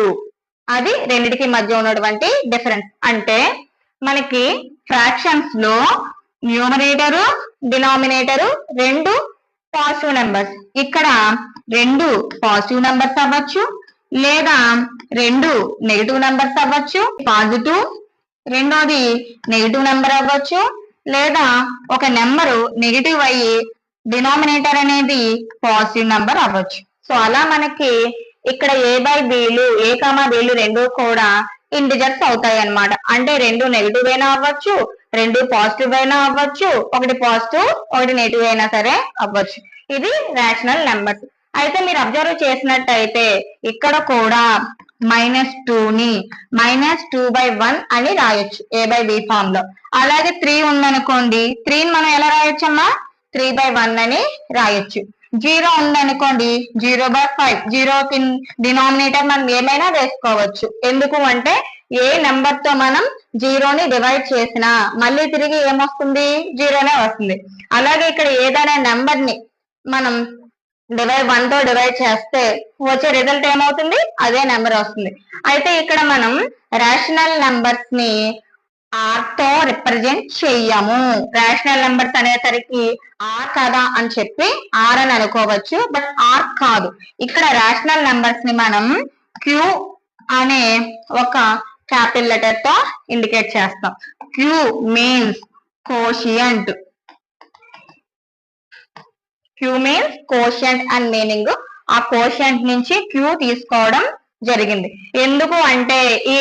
అది రెండిటికి మధ్య ఉన్నటువంటి డిఫరెన్స్. అంటే మనకి ఫ్రాక్షన్స్ లో న్యూమరేటర్ డినామినేటర్ రెండు పాజిటివ్ నెంబర్స్. ఇక్కడ రెండు పాజిటివ్ నెంబర్స్ అవ్వచ్చు, లేదా రెండు నెగిటివ్ నెంబర్స్ అవ్వచ్చు. పాజిటివ్ రెండోది నెగిటివ్ నెంబర్ అవ్వచ్చు, లేదా ఒక నెంబరు నెగిటివ్ అయ్యి డినామినేటర్ అనేది పాజిటివ్ నెంబర్ అవ్వచ్చు. సో అలా మనకి ఇక్కడ A/Bలు A,Bలు రెండు కూడా ఇంటిజర్స్ అవుతాయి అన్నమాట. అంటే రెండు నెగిటివ్ అయినా అవ్వచ్చు, రెండు పాజిటివ్ అయినా అవ్వచ్చు, ఒకటి పాజిటివ్ ఒకటి నెగిటివ్ అయినా సరే అవ్వచ్చు. ఇది రేషనల్ నెంబర్స్. అయితే మీరు అబ్జర్వ్ చేసినట్టయితే ఇక్కడ కూడా -2ని -2/1 అని రాయొచ్చు A/B ఫామ్ లో. అలాగే 3 ఉందనుకోండి, 3ని మనం ఎలా రాయొచ్చమ్మా 3/1 అని రాయొచ్చు. 0 ఉందనుకోండి 0/5. 0కి డినామినేటర్ మనం ఏమైనా వేసుకోవచ్చు. ఎందుకు అంటే ఏ నెంబర్ తో మనం 0ని డివైడ్ చేసినా మళ్ళీ తిరిగి ఏమొస్తుంది 0నే వస్తుంది. అలాగే ఇక్కడ ఏదైనా నెంబర్ ని మనం 1 తో డివైడ్ చేస్తే వచ్చే రిజల్ట్ ఏమవుతుంది అదే నెంబర్ వస్తుంది. అయితే ఇక్కడ మనం రేషనల్ నెంబర్స్ ని ఆర్ తో రిప్రజెంట్ చెయ్యము. రేషనల్ నెంబర్స్ అనేసరికి ఆర్ కదా అని చెప్పి ఆర్ అని అనుకోవచ్చు, బట్ ఆర్ కాదు. ఇక్కడ రేషనల్ నెంబర్స్ ని మనం క్యూ అనే ఒక క్యాపిటల్ లెటర్ తో ఇండికేట్ చేస్తాం. Queue means quotient. Queue means quotient and meaning. ఆ కోషియంట్ నుంచి క్యూ తీసుకోవడం జరిగింది. ఎందుకు అంటే ఈ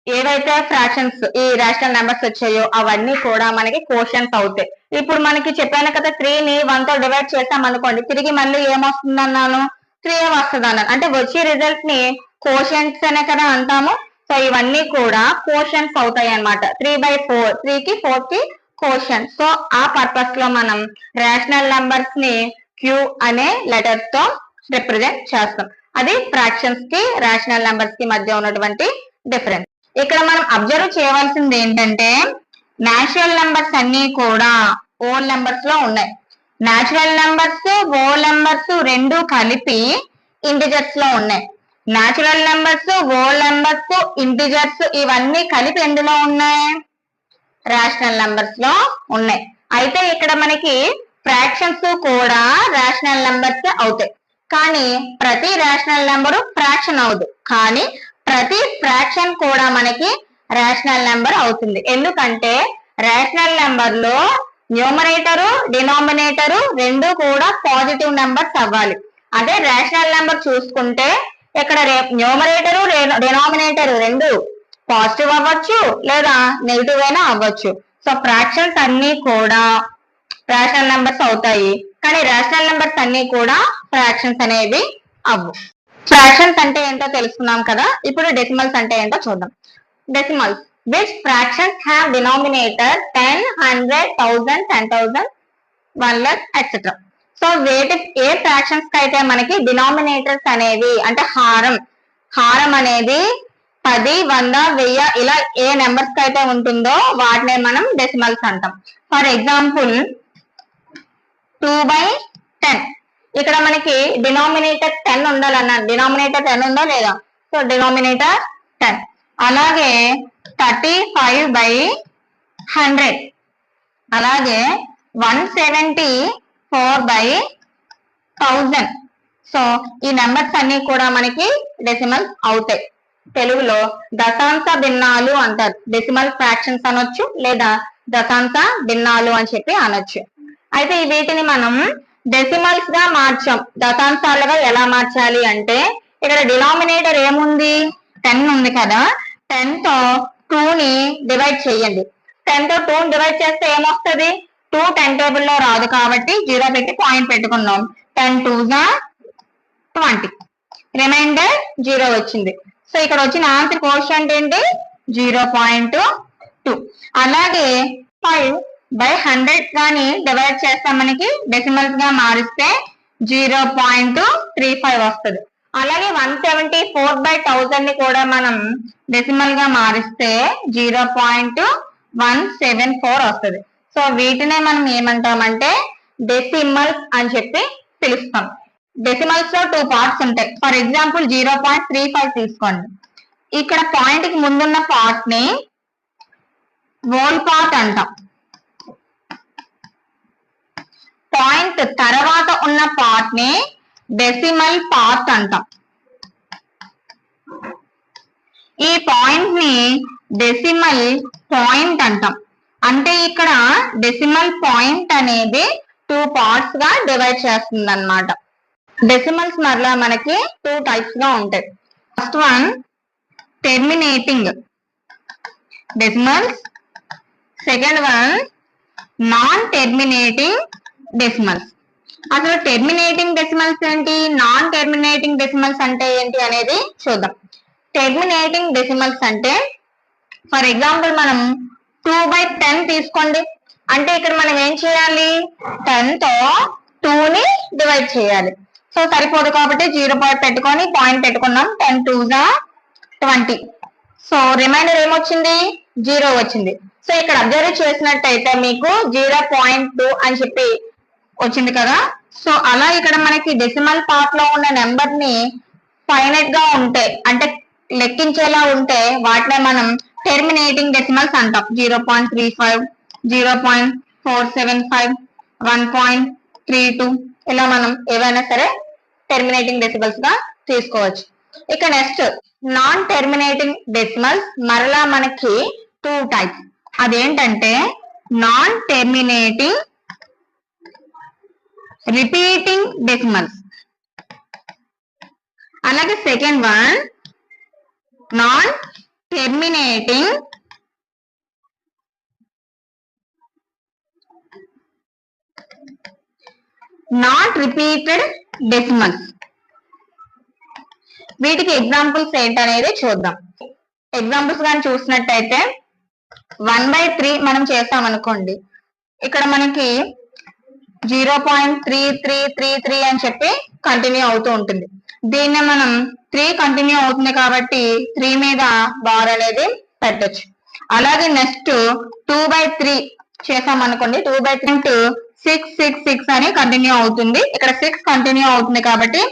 ఏవైతే ఫ్రాక్షన్స్ ఈ రేషనల్ నెంబర్స్ వచ్చాయో అవన్నీ కూడా మనకి కోషన్స్ అవుతాయి. ఇప్పుడు మనకి చెప్పాను కదా 3ని 1 తో డివైడ్ చేసాం అనుకోండి, తిరిగి మళ్ళీ ఏమొస్తుంది అన్నాను, 3 వస్తుంది అన్నాను. అంటే వచ్చే రిజల్ట్ ని కోషన్స్ అనే కదా అంటాము. సో ఇవన్నీ కూడా కోషన్స్ అవుతాయి అన్నమాట. 3/4, 3కి 4కి కోషన్. సో ఆ పర్పస్ లో మనం రేషనల్ నెంబర్స్ ని క్యూ అనే లెటర్ తో రిప్రజెంట్ చేస్తాం. అది ఫ్రాక్షన్స్ కి రేషనల్ నెంబర్స్ కి మధ్య ఉన్నటువంటి డిఫరెన్స్. ఇక్కడ మనం అబ్జర్వ్ చేయవలసింది ఏంటంటే న్యాచురల్ నెంబర్స్ అన్ని కూడా హోల్ నెంబర్స్ లో ఉన్నాయి. న్యాచురల్ నెంబర్స్ హోల్ నెంబర్స్ రెండు కలిపి ఇంటిజర్స్ లో ఉన్నాయి. Natural numbers whole numbers integers ఇవన్నీ కలిపి ఎందులో ఉన్నాయి, రేషనల్ నెంబర్స్ లో ఉన్నాయి. అయితే ఇక్కడ మనకి ఫ్రాక్షన్స్ కూడా రేషనల్ నెంబర్స్ అవుతాయి. కానీ ప్రతి రేషనల్ నెంబరు ఫ్రాక్షన్ అవదు, కానీ ప్రతి ఫ్రాక్షన్ కూడా మనకి రేషనల్ నెంబర్ అవుతుంది. ఎందుకంటే రేషనల్ నెంబర్ లో న్యూమరేటరు డినామినేటరు రెండు కూడా పాజిటివ్ నెంబర్స్ అవ్వాలి. అదే రేషనల్ నెంబర్ చూసుకుంటే ఇక్కడ న్యూమరేటరు డినామినేటరు రెండు పాజిటివ్ అవ్వచ్చు లేదా నెగిటివ్ అయినా అవ్వచ్చు. సో ఫ్రాక్షన్స్ అన్ని కూడా రేషనల్ నెంబర్స్ అవుతాయి, కానీ రేషనల్ నెంబర్స్ అన్ని కూడా ఫ్రాక్షన్స్ అనేవి అవ్వు. ఫ్రాక్షన్స్ అంటే ఏంటో తెలుసుకున్నాం కదా. ఇప్పుడు డెసిమల్స్ అంటే ఏంటో చూద్దాం. Decimals which fractions have denominator 10, 100, 1000, 10,000, 1 lakh etc. So A fractions కి అయితే మనకి డినామినేటర్స్ అనేవి అంటే హారం అనేది 10, 100, 1000 ఇలా ఏ నెంబర్స్ కి అయితే ఉంటుందో వాటినే మనం డెసిమల్స్ అంటాం. For example 2/10. ఇక్కడ మనకి డినామినేటర్ 10 ఉండాలన్నాను. డినామినేటర్ 10 ఉందా లేదా? So denominator 10. అలాగే 35/100, అలాగే 174/1000. సో ఈ నెంబర్స్ అన్ని కూడా మనకి డెసిమల్స్ అవుతాయి. తెలుగులో దశాంశ భిన్నాలు అంటారు. డెసిమల్ ఫ్రాక్షన్స్ అనొచ్చు లేదా దశాంశ భిన్నాలు అని చెప్పి అనొచ్చు. అయితే వీటిని మనం డెసిమల్స్ గా మార్చాం. దశాంశాలుగా ఎలా మార్చాలి అంటే ఇక్కడ డినామినేటర్ ఏముంది, 10 ఉంది కదా. 10 తో 2ని డివైడ్ చేయండి. 10 తో 2ని డివైడ్ చేస్తే ఏమొస్తుంది, 2 10 టేబుల్ లో రాదు కాబట్టి 0 పెట్టి పాయింట్ పెట్టుకున్నాం. 10 2s 20, రిమైండర్ 0 వచ్చింది. సో ఇక్కడ వచ్చిన ఆన్సర్ కోషంట్ ఏంటి, 0.2. అలాగే 5/100 గాని డివైడ్ చేస్తే మనకి డెసిమల్స్ గా మారిస్తే 0.35 వస్తుంది. అలాగే 174/1000 ని కూడా మనం డెసిమల్ గా మారిస్తే 0.174 వస్తుంది. సో వీటినే మనం ఏమంటామంటే డెసిమల్స్ అని చెప్పి పిలుస్తాం. డెసిమల్స్ లో 2 పార్ట్స్ ఉంటాయి. ఫర్ ఎగ్జాంపుల్ 0.35 తీసుకోండి. ఇక్కడ పాయింట్ కి ముందున్న పార్ట్ ని హోల్ పార్ట్ అంటాం. పాయింట్ తర్వాత ఉన్న పార్ట్ ని డెసిమల్ పార్ట్ అంటాం. ఈ పాయింట్ ని డెసిమల్ పాయింట్ అంటాం. అంటే ఇక్కడ డెసిమల్ పాయింట్ అనేది 2 పార్ట్స్ గా డివైడ్ చేస్తుంది అన్నమాట. డెసిమల్స్ మరలా మనకి 2 టైప్స్ గా ఉంటాయి. First one terminating decimals, second one non terminating decimals. అసలు టెర్మినేటింగ్ డెసిమల్స్ ఏంటి, నాన్ టెర్మినేటింగ్ డెసిమల్స్ అంటే ఏంటి అనేది చూద్దాం. టెర్మినేటింగ్ డెసిమల్స్ అంటే ఫర్ ఎగ్జాంపుల్ మనం 2/10 తీసుకోండి. అంటే ఇక్కడ మనం ఏం చేయాలి, 10 తో 2ని డివైడ్ చేయాలి. సో సరిపోదు కాబట్టి 0 పెట్టుకొని పాయింట్ పెట్టుకున్నాం. 10 2s 20. సో రిమైండర్ ఏమొచ్చింది, 0 వచ్చింది. సో ఇక్కడ అబ్జర్వ్ చేసినట్టయితే మీకు 0.2 అని చెప్పి వచ్చింది కదా. సో అలా ఇక్కడ మనకి డెసిమల్ పార్ట్ లో ఉన్న నెంబర్ ని ఫైనైట్ గా ఉంటే అంటే లెక్కించేలా ఉంటే వాటినే మనం టెర్మినేటింగ్ డెసిమల్స్ అంటాం. 0.35, 0.475, 1.32 ఇలా మనం ఏవైనా సరే టెర్మినేటింగ్ డెసిమల్స్ గా తీసుకోవచ్చు. ఇక నెక్స్ట్ నాన్ టెర్మినేటింగ్ డెసిమల్స్ మరలా మనకి 2 టైప్స్. అదేంటంటే నాన్ టెర్మినేటింగ్ రిపీటింగ్ డెసిమల్స్, అలాగే second one non terminating not repeated decimals. వీటికి ఎగ్జాంపుల్స్ ఏంటనేది చూద్దాం. ఎగ్జాంపుల్స్ కానీ చూసినట్టయితే 1/3 మనం చేస్తాం అనుకోండి, ఇక్కడ మనకి 0.3333 అని చెప్పి కంటిన్యూ అవుతూ ఉంటుంది. దీన్ని మనం 3 కంటిన్యూ అవుతుంది కాబట్టి 3 మీద బార్ అనేది పెట్టచ్చు. అలాగే నెక్స్ట్ 2/3 చేసాం అనుకోండి, 2/3 666 అని కంటిన్యూ అవుతుంది. ఇక్కడ 6 కంటిన్యూ అవుతుంది కాబట్టి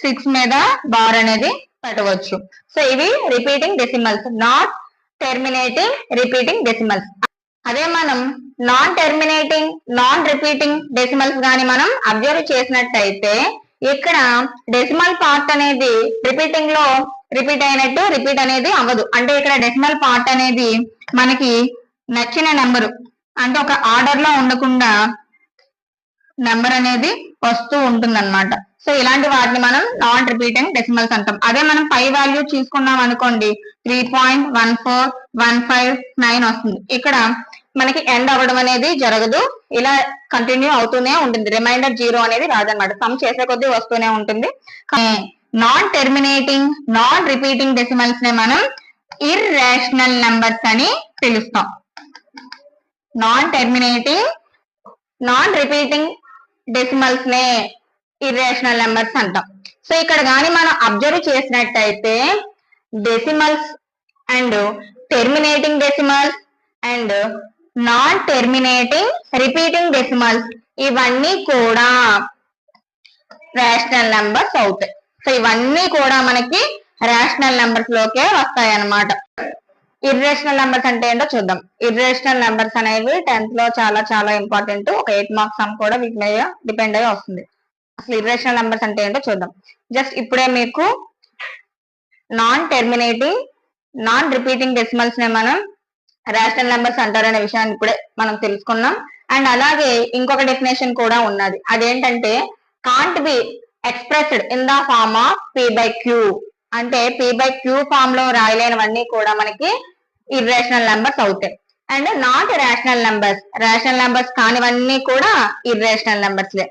6 మీద బార్ అనేది పెట్టవచ్చు. సో ఇవి repeating decimals, not terminating repeating decimals. అదే మనం non terminating non repeating decimals గాని మనం అబ్జర్వ్ చేసినట్టయితే ఇక్కడ డెసిమల్ పార్ట్ అనేది రిపీటింగ్ లో రిపీట్ అయినట్టు రిపీట్ అనేది అవ్వదు. అంటే ఇక్కడ డెసిమల్ పార్ట్ అనేది మనకి నచ్చిన నెంబరు, అంటే ఒక ఆర్డర్ లో ఉండకుండా నెంబర్ అనేది వస్తూ ఉంటుంది అనమాట. సో ఇలాంటి వాటిని మనం నాన్ రిపీటింగ్ డెసిమల్స్ అంటాం. అదే మనం పై వాల్యూ తీసుకున్నాం అనుకోండి, 3.14159 వస్తుంది. ఇక్కడ మనకి ఎండ్ అవ్వడం అనేది జరగదు, ఇలా కంటిన్యూ అవుతూనే ఉంటుంది. రిమైండర్ 0 అనేది రాదనమాట, సమ్ చేసే కొద్దీ వస్తూనే ఉంటుంది. Non terminating non repeating decimals ని మనం ఇర్రేషనల్ నెంబర్స్ అని పిలుస్తాం. Non terminating non repeating decimals నే ఇర్రేషనల్ నెంబర్స్ అంటాం. సో ఇక్కడ కానీ మనం అబ్జర్వ్ చేసినట్టయితే decimals and terminating decimals and non terminating repeating decimals ఇవన్నీ కూడా రేషనల్ నెంబర్స్ అవుతాయి. సో ఇవన్నీ కూడా మనకి రేషనల్ నెంబర్స్ లోకే వస్తాయి అన్నమాట. ఇర్రేషనల్ నెంబర్స్ అంటే ఏంటో చూద్దాం. ఇర్రేషనల్ నెంబర్స్ అనేవి 10th లో చాలా చాలా ఇంపార్టెంట్. ఒక 8 మార్క్స్ సమ్ కూడా వీటి మీద డిపెండ్ అయ్యి వస్తుంది. అసలు ఇర్రేషనల్ నెంబర్స్ అంటే ఏంటో చూద్దాం. జస్ట్ ఇప్పుడే మీకు non terminating non repeating decimals ని మనం రేషనల్ నెంబర్స్ అంటారనే విషయాన్ని ఇప్పుడే మనం తెలుసుకున్నాం. అండ్ అలాగే ఇంకొక డెఫినేషన్ కూడా ఉన్నది. అదేంటంటే can't be expressed in the form of p/q. అంటే p/q ఫామ్ లో రాయలేనివన్నీ కూడా మనకి ఇర్రేషనల్ నెంబర్స్ అవుతాయి. And not rational numbers, rational numbers కానివన్నీ కూడా ఇర్రేషనల్ నెంబర్స్ లే.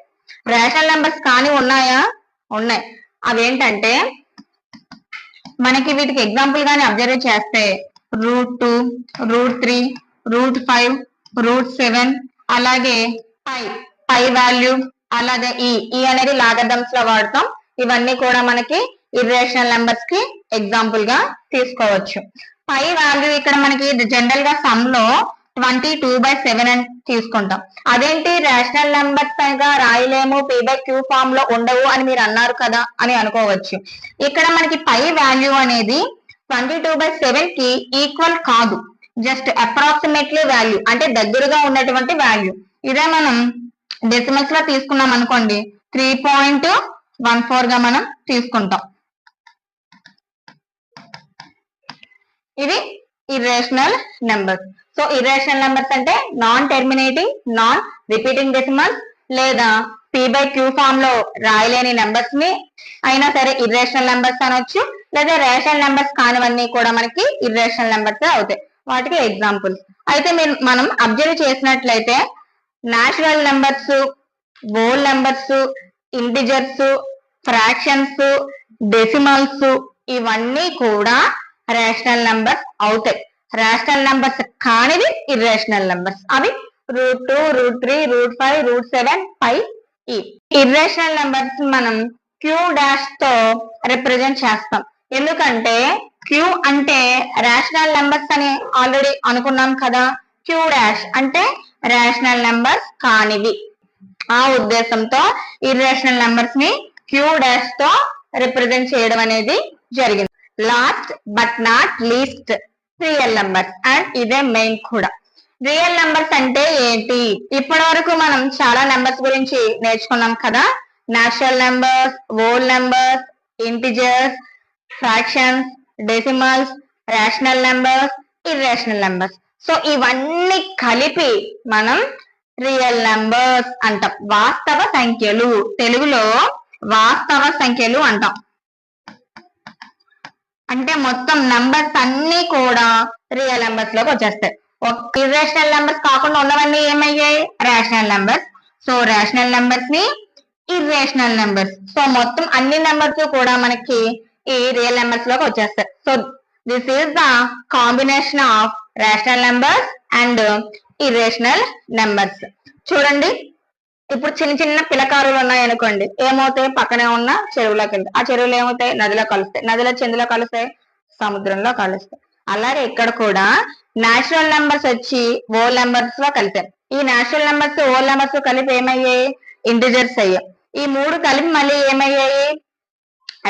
రేషనల్ నెంబర్స్ కాని ఉన్నాయా? ఉన్నాయి. అవేంటంటే మనకి వీటికి ఎగ్జాంపుల్ గాని అబ్జర్వ్ చేస్తే √2, √3, √5, √7, అలాగే పై వాల్యూ, అలాగే ఈ అనేది లాగరిథమ్స్ లో వాడతాం. ఇవన్నీ కూడా మనకి ఇర్రేషనల్ నెంబర్స్ కి ఎగ్జాంపుల్ గా తీసుకోవచ్చు. పై వాల్యూ ఇక్కడ మనకి జనరల్ గా సమ్ లో 22/7 అని తీసుకుంటాం. అదేంటి రేషనల్ నెంబర్స్ గా రాయలేము, p/q ఫామ్ లో ఉండవు అని మీరు అన్నారు కదా అని అనుకోవచ్చు. ఇక్కడ మనకి పై వాల్యూ అనేది 22/7 కి ఈక్వల్ కాదు, జస్ట్ అప్రాక్సిమేట్లీ వాల్యూ, అంటే దగ్గరగా ఉన్నటువంటి వాల్యూ. ఇదే మనం డెసిమల్స్ లో తీసుకున్నాం అనుకోండి, 3.14 గా మనం తీసుకుంటాం. ఇది irrational numbers. So irrational numbers అంటే non terminating non repeating decimals లేదా p/q ఫామ్ లో రాయలేని నెంబర్స్ ని అయినా సరే ఇర్రేషనల్ నెంబర్స్ అనొచ్చు, లేదా రేషనల్ నెంబర్స్ కానివన్నీ కూడా మనకి ఇర్రేషనల్ నెంబర్స్ అవుతాయి. వాటికి ఎగ్జాంపుల్స్ అయితే మనం అబ్జర్వ్ చేసినట్లయితే natural numbers, whole numbers, integers, fractions, decimals ఇవన్నీ కూడా రేషనల్ నెంబర్స్ అవుతాయి. రేషనల్ నెంబర్స్ కానివి ఇర్రేషనల్ నెంబర్స్. అవి √2, √3, √5, √7, ఈ ఇర్రేషనల్ నెంబర్స్ మనం Q డాష్ తో రిప్రజెంట్ చేస్తాం. ఎందుకంటే Q అంటే రేషనల్ నెంబర్స్ అని ఆల్రెడీ అనుకున్నాం కదా, Q డాష్ అంటే రేషనల్ నెంబర్స్ కానివి. ఆ ఉద్దేశంతో ఇర్రేషనల్ నెంబర్స్ ని Q డాష్ తో రిప్రజెంట్ చేయడం అనేది జరిగింది. Last but not least real numbers and ఇదే మెయిన్ కూడా. రియల్ నెంబర్స్ అంటే ఏంటి? ఇప్పటి వరకు మనం చాలా నెంబర్స్ గురించి నేర్చుకున్నాం కదా. Natural numbers, whole numbers, integers, fractions, decimals, rational numbers, irrational numbers. So ఇవన్నీ కలిపి మనం రియల్ నెంబర్స్ అంటాం. వాస్తవ సంఖ్యలు, తెలుగులో వాస్తవ సంఖ్యలు అంటాం. అంటే మొత్తం నంబర్స్ అన్ని కూడా రియల్ నెంబర్స్ లోకి వచ్చేస్తాయి. ఇర్రేషనల్ నెంబర్స్ కాకుండా ఉన్నవన్నీ ఏమయ్యాయి? Rational numbers. So rational numbers ని ఇర్రేషనల్ నెంబర్స్. సో మొత్తం అన్ని నెంబర్స్ కూడా మనకి ఈ రియల్ నెంబర్స్ లోకి వచ్చేస్తాయి. So this is the combination of rational numbers and irrational numbers. చూడండి, ఇప్పుడు చిన్న చిన్న పిలకారులు ఉన్నాయి అనుకోండి, ఏమవుతాయి? పక్కనే ఉన్న చెరువులోకి వెళ్తాయి. ఆ చెరువులు ఏమవుతాయి? నదిలో కలుస్తాయి. నదిలో చెందులో కలుస్తాయి, సముద్రంలో కలుస్తాయి. అలాగే ఇక్కడ కూడా నేచురల్ నెంబర్స్ వచ్చి హోల్ నెంబర్స్ లో కలిపాం. ఈ నేచురల్ నెంబర్స్ హోల్ నెంబర్స్ కలిపి ఏమయ్యాయి? ఇంటిజర్స్ అయ్యాయి. ఈ మూడు కలిపి మళ్ళీ ఏమయ్యాయి?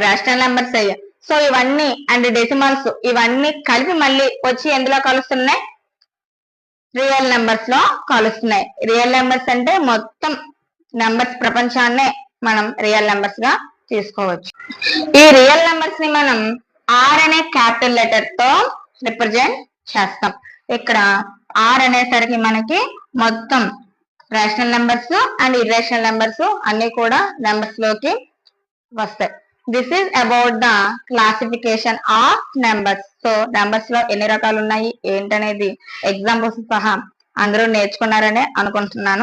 రేషనల్ నెంబర్స్ అయ్యాయి. సో ఇవన్నీ అండ్ డెసిమల్స్ ఇవన్నీ కలిపి మళ్ళీ వచ్చి ఎందులో కలుస్తున్నాయి? రియల్ నెంబర్స్ లో కలుస్తున్నాయి. రియల్ నెంబర్స్ అంటే మొత్తం నెంబర్స్ ప్రపంచాన్నే మనం రియల్ నెంబర్స్ గా తీసుకోవచ్చు. ఈ రియల్ నెంబర్స్ ని మనం ఆర్ అనే క్యాపిటల్ లెటర్ తో రిప్రజెంట్ చేస్తాం. ఇక్కడ ఆర్ అనేసరికి మనకి మొత్తం rational numbers and irrational numbers అన్ని కూడా నెంబర్స్ లోకి వస్తాయి. This is about the classification of numbers. So numbers లో ఎన్ని రకాలు ఉన్నాయి ఏంటనేది ఎగ్జాంపుల్స్ సహా అందరూ నేర్చుకున్నారనే అనుకుంటున్నాను.